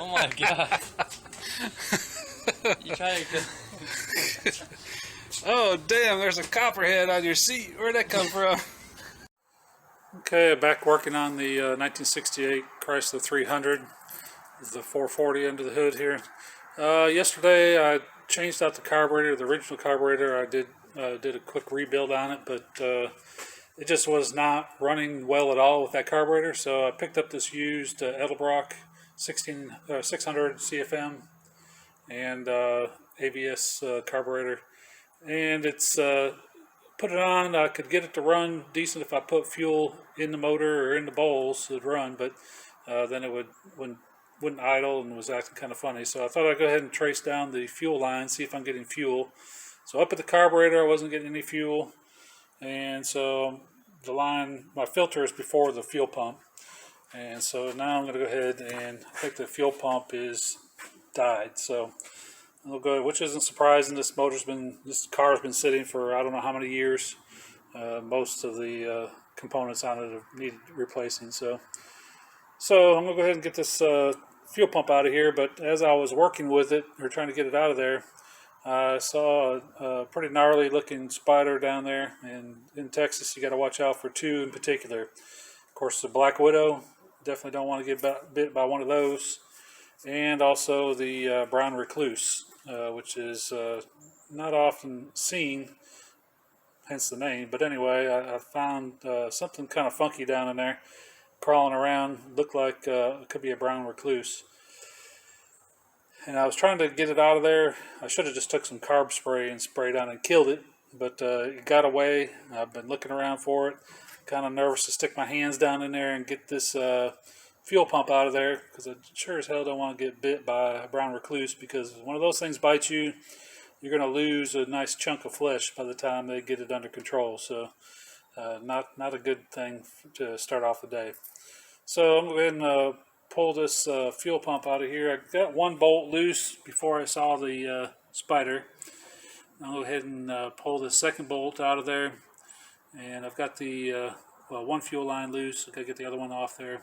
Oh my god. You trying to... Oh damn, there's a copperhead on your seat. Where'd that come from? Okay, back working on the 1968 Chrysler 300. The 440 under the hood here. Yesterday I changed out the carburetor, the original carburetor. I did a quick rebuild on it, but it just was not running well at all with that carburetor. So I picked up this used Edelbrock 600 CFM and ABS carburetor, and it's put it on. I could get it to run decent if I put fuel in the motor or in the bowls. It'd run, but then it wouldn't idle and was acting kind of funny. So I thought I'd go ahead and trace down the fuel line, see if I'm getting fuel. So up at the carburetor, I wasn't getting any fuel, and so the line, my filter is before the fuel pump, and so now I'm going to go ahead and I think the fuel pump is died. So I'll go, which isn't surprising. This car's been sitting for I don't know how many years. Most of the components on it have needed replacing. So I'm gonna go ahead and get this fuel pump out of here. But as I was working with it or trying to get it out of there, I saw a pretty gnarly looking spider down there. And in Texas, you got to watch out for two in particular. Of course, the black widow. Definitely don't want to get bit by one of those. And also the brown recluse, which is not often seen, hence the name. But anyway, I found something kind of funky down in there, crawling around. Looked like it could be a brown recluse. And I was trying to get it out of there. I should have just took some carb spray and sprayed on it and killed it, but it got away. I've been looking around for it. Kind of nervous to stick my hands down in there and get this fuel pump out of there, because I sure as hell don't want to get bit by a brown recluse, because when one of those things bites you, you're going to lose a nice chunk of flesh by the time they get it under control. So not a good thing to start off the day. So I'm going to go ahead and pull this fuel pump out of here. I got one bolt loose before I saw the spider. I'll go ahead and pull the second bolt out of there, and I've got the one fuel line loose. I've got to get the other one off there,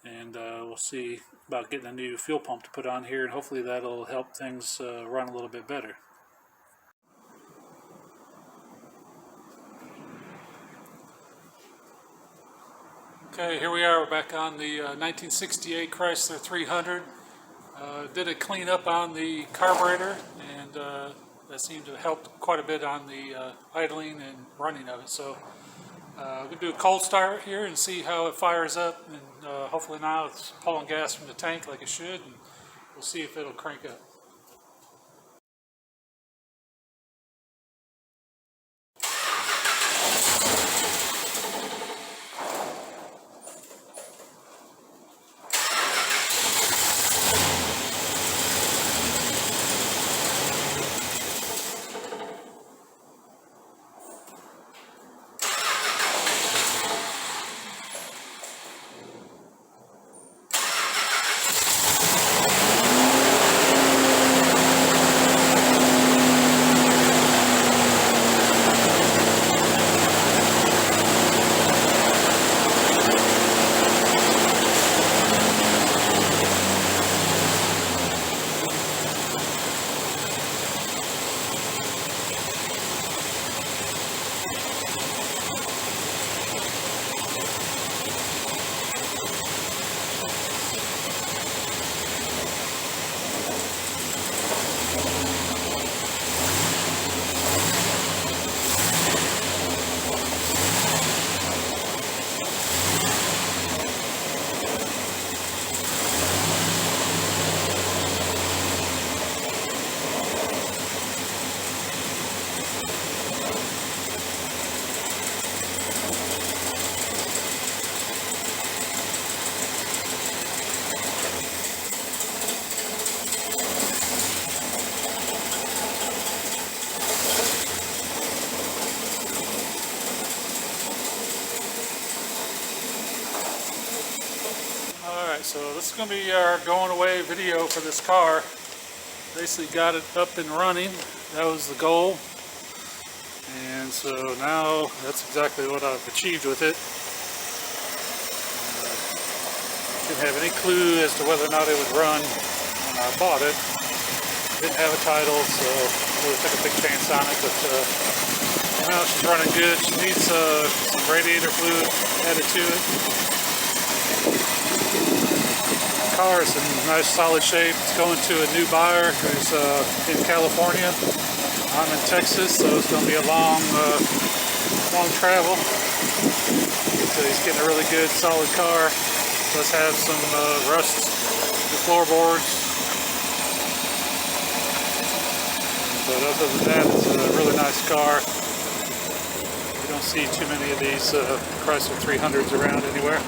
and we'll see about getting a new fuel pump to put on here, and hopefully that'll help things run a little bit better. Okay, here we are. We're back on the 1968 Chrysler 300. Did a clean up on the carburetor, and that seemed to help quite a bit on the idling and running of it. So we're going to do a cold start here and see how it fires up, and hopefully now it's pulling gas from the tank like it should, and we'll see if it'll crank up. So this is going to be our going away video for this car. Basically got it up and running. That was the goal. And so now that's exactly what I've achieved with it. Didn't have any clue as to whether or not it would run when I bought it. Didn't have a title, so really took a big chance on it. But now she's running good. She needs some radiator fluid added to it. The car is in nice solid shape. It's going to a new buyer who's in California. I'm in Texas, so it's going to be a long travel. So he's getting a really good, solid car. Does have some rust in the floorboards, but other than that, it's a really nice car. You don't see too many of these Chrysler 300s around anywhere.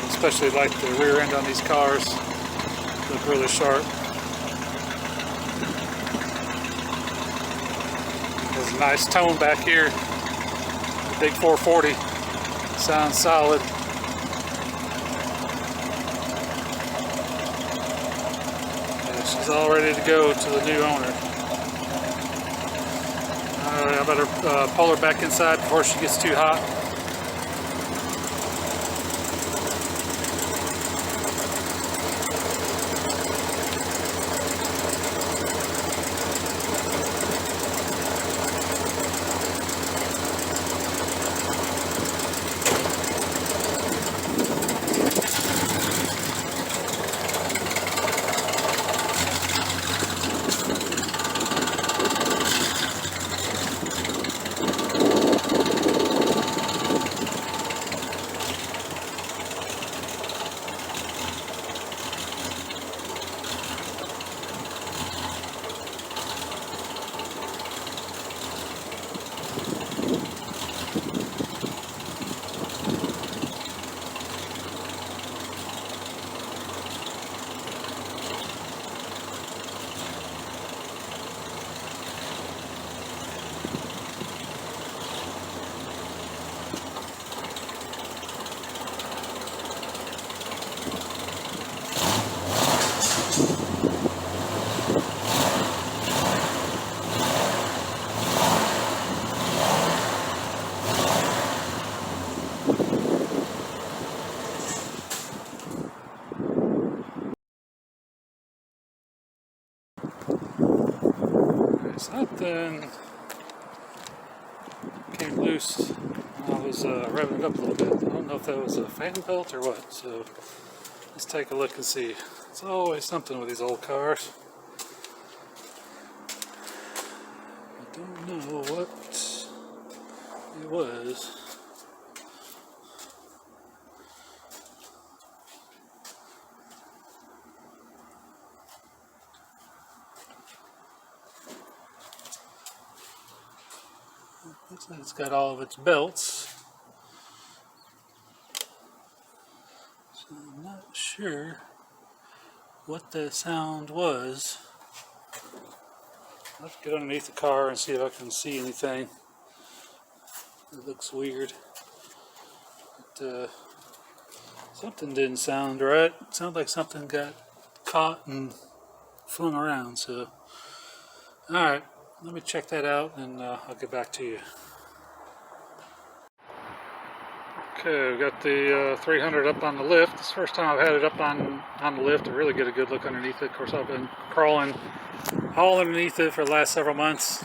Especially like the rear end on these cars. Look really sharp. There's a nice tone back here. The big 440 sounds solid. Yeah, she's all ready to go to the new owner. Alright, I better pull her back inside before she gets too hot. Something came loose. I was revving it up a little bit. I don't know if that was a fan belt or what, so let's take a look and see. It's always something with these old cars. I don't know what it was. Looks like it's got all of its belts. So I'm not sure what the sound was. Let's get underneath the car and see if I can see anything. It looks weird. But, something didn't sound right. It sounded like something got caught and flung around. So, alright, let me check that out and I'll get back to you. Okay, we've got the 300 up on the lift. This is the first time I've had it up on the lift to really get a good look underneath it. Of course, I've been crawling all underneath it for the last several months.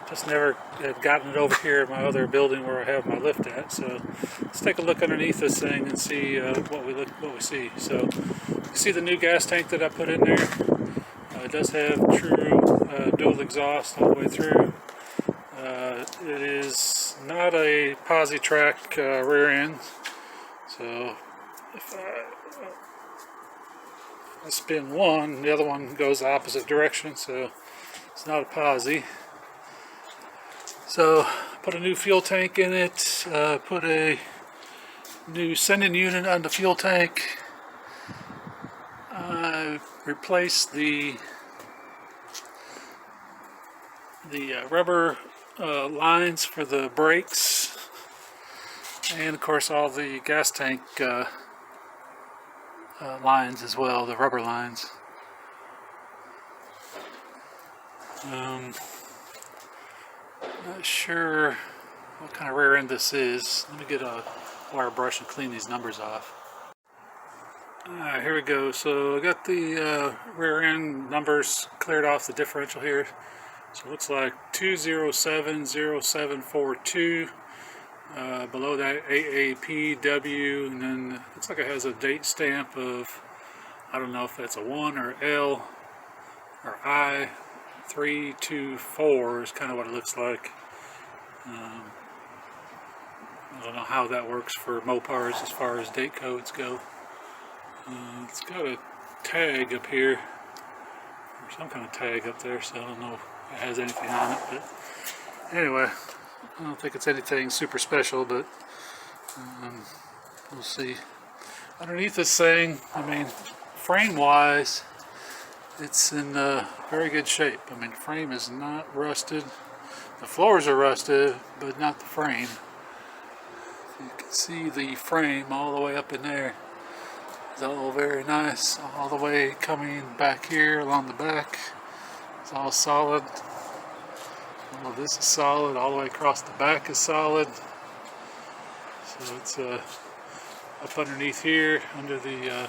Just never had gotten it over here in my other building where I have my lift at. So let's take a look underneath this thing and see what we see. So you see the new gas tank that I put in there. It does have true dual exhaust all the way through. It is not a posi-track rear end, so if I spin one, the other one goes the opposite direction, so it's not a posi. So put a new fuel tank in it, put a new sending unit on the fuel tank. I replaced the rubber lines for the brakes, and of course all the gas tank lines as well, the rubber lines. Not sure what kind of rear end this is. Let me get a wire brush and clean these numbers off. Alright, here we go. So I got the rear end numbers cleared off the differential here. So it looks like 2070742. Below that AAPW, and then it looks like it has a date stamp of, I don't know if that's a 1 or L or I 324 is kind of what it looks like. I don't know how that works for Mopars as far as date codes go. It's got a tag up here, or some kind of tag up there, so I don't know if it has anything on it, but anyway, I don't think it's anything super special, but we'll see. Underneath this thing, I mean, frame wise, it's in very good shape. I mean, the frame is not rusted. The floors are rusted, but not the frame. You can see the frame all the way up in there. It's all very nice, all the way coming back here along the back. It's all solid. All of this is solid. All the way across the back is solid. So it's up underneath here, under the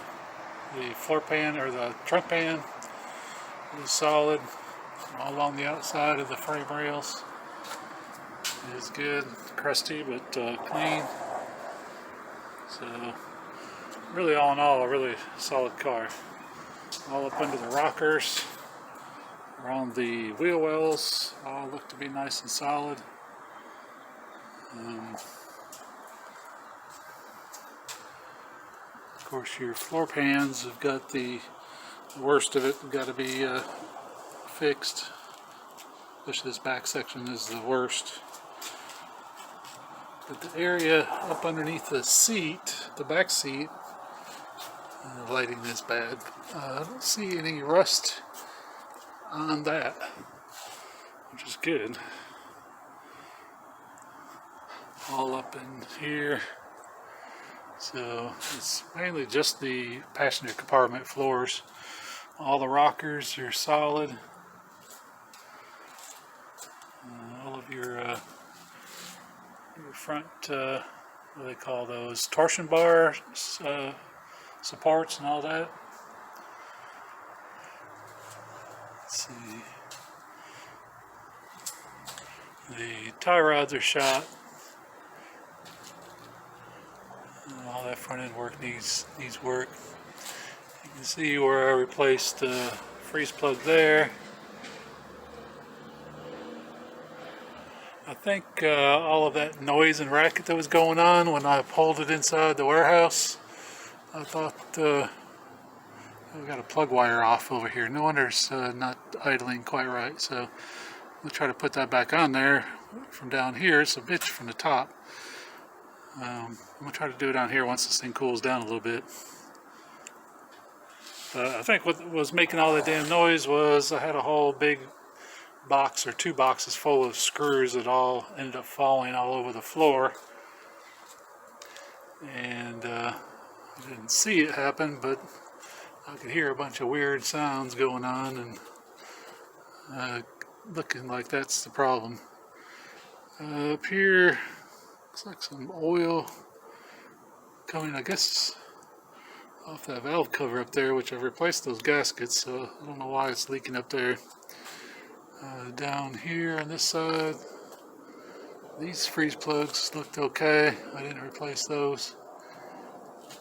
floor pan or the trunk pan, is solid. All along the outside of the frame rails is good, crusty but clean. So really, all in all, a really solid car. All up under the rockers, around the wheel wells, all look to be nice and solid. Of course, your floor pans have got the worst of it. Got to be fixed. Especially this back section is the worst. But the area up underneath the seat, the back seat, the lighting is bad. I don't see any rust on that, which is good. All up in here. So it's mainly just the passenger compartment floors. All the rockers are solid. All of your front, what do they call those? Torsion bar supports and all that. Let's see. The tie rods are shot. All that front end work needs work. You can see where I replaced the freeze plug there. I think all of that noise and racket that was going on when I pulled it inside the warehouse, I thought we got a plug wire off over here. No wonder it's not idling quite right. So we'll try to put that back on there from down here. It's a bitch from the top. I'm going to try to do it on here once this thing cools down a little bit. I think what was making all that damn noise was I had a whole big box or 2 boxes full of screws that all ended up falling all over the floor. And I didn't see it happen, but I could hear a bunch of weird sounds going on, and looking like that's the problem. Up here, looks like some oil coming, I guess, off that valve cover up there, which I've replaced those gaskets, so I don't know why it's leaking up there. Down here on this side, these freeze plugs looked okay. I didn't replace those.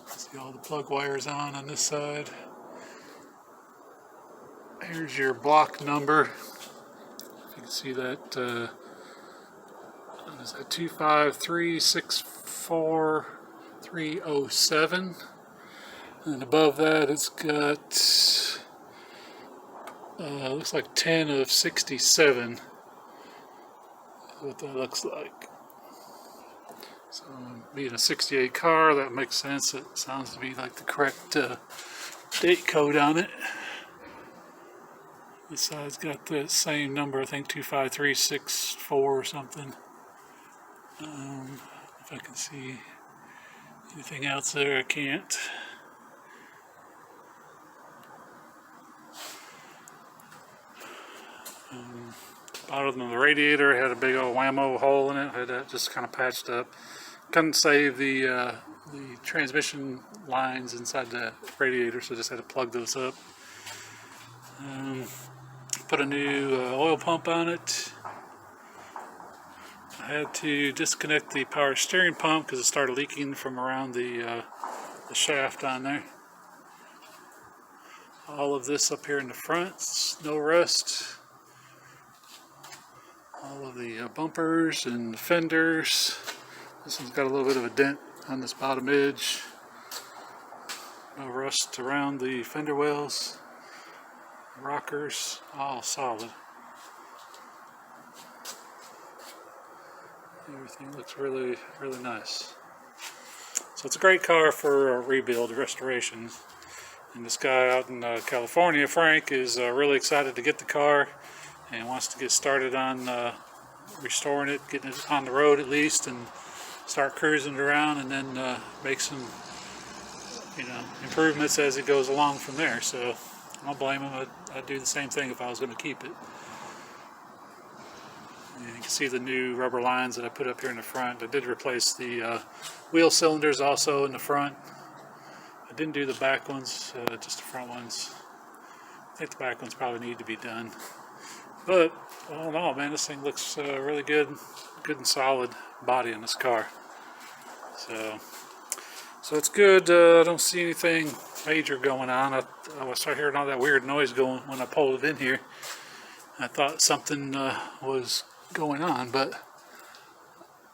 See all the plug wires on this side. Here's your block number. If you can see that, is that 25364-307. And above that, it's got looks like 10 of 67. What that looks like. So, being a 68 car, that makes sense. It sounds to be like the correct date code on it. This side's got the same number, I think 25364 or something. If I can see anything else there, I can't. Bottom of the radiator had a big old whammo hole in it. Had that just kind of patched up. Couldn't save the transmission lines inside the radiator, so just had to plug those up. Put a new oil pump on it. I had to disconnect the power steering pump because it started leaking from around the shaft on there. All of this up here in the front, no rust. All of the bumpers and fenders. This one's got a little bit of a dent on this bottom edge. No rust around the fender wells. Rockers, all solid. Everything looks really, really nice. So it's a great car for a rebuild, restoration. And this guy out in California, Frank, is really excited to get the car and wants to get started on restoring it, getting it on the road at least, and start cruising it around, and then make some, improvements as it goes along from there. So I don't blame him. I'd do the same thing if I was going to keep it. And you can see the new rubber lines that I put up here in the front. I did replace the wheel cylinders also in the front. I didn't do the back ones, just the front ones. I think the back ones probably need to be done. But all in all, man, this thing looks really good and solid body in this car. So it's good. I don't see anything major going on. I started hearing all that weird noise going when I pulled it in here. I thought something was going on, but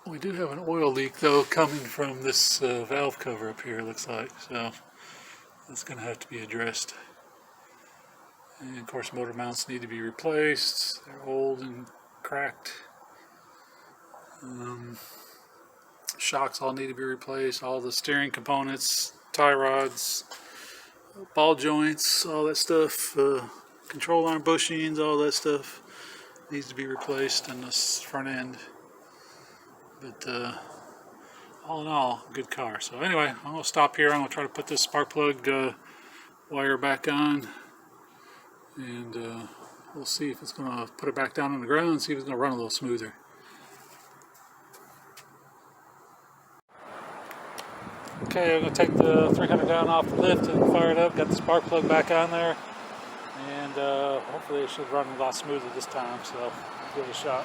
we do have an oil leak though coming from this valve cover up here, it looks like. So that's going to have to be addressed. And of course, motor mounts need to be replaced. They're old and cracked. Shocks all need to be replaced. All the steering components, tie rods, ball joints, all that stuff. Control arm bushings, all that stuff needs to be replaced on this front end. But all in all, good car. So anyway, I'm going to stop here. I'm going to try to put this spark plug wire back on. And we'll see if it's going to put it back down on the ground and see if it's going to run a little smoother. Okay, I'm going to take the 300 down off the lift and fire it up. Got the spark plug back on there. And hopefully it should run a lot smoother this time. So give it a shot.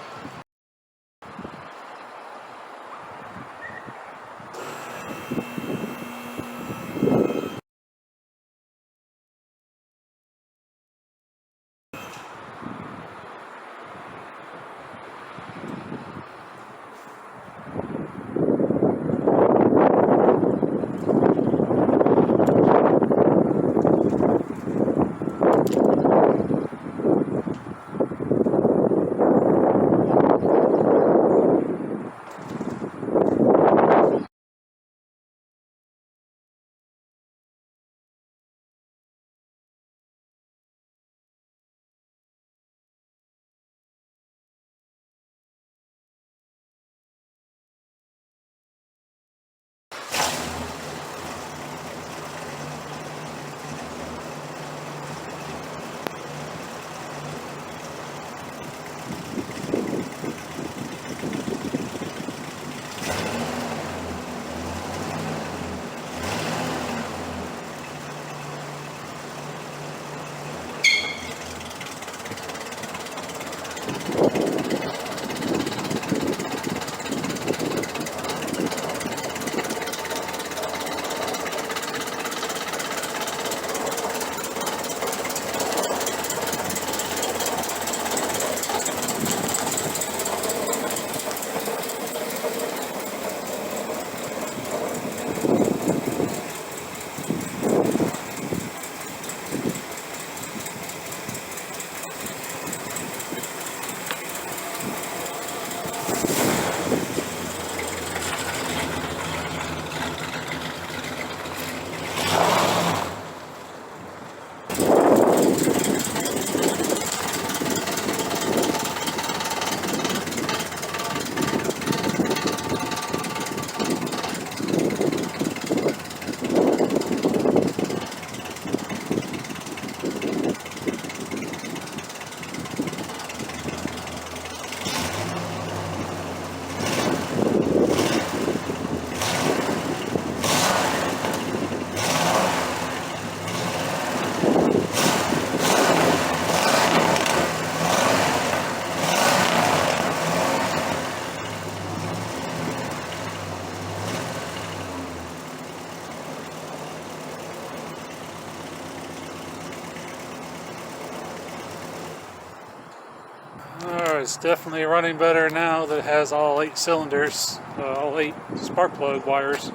It's definitely running better now that it has all 8 cylinders, all 8 spark plug wires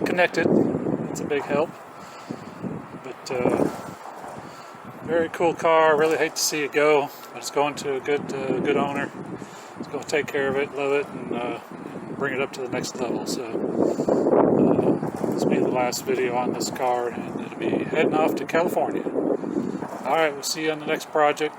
connected. It's a big help. But very cool car. Really hate to see it go, but it's going to a good owner. It's going to take care of it, love it, and bring it up to the next level. So this will be the last video on this car, and it'll be heading off to California. Alright, we'll see you on the next project.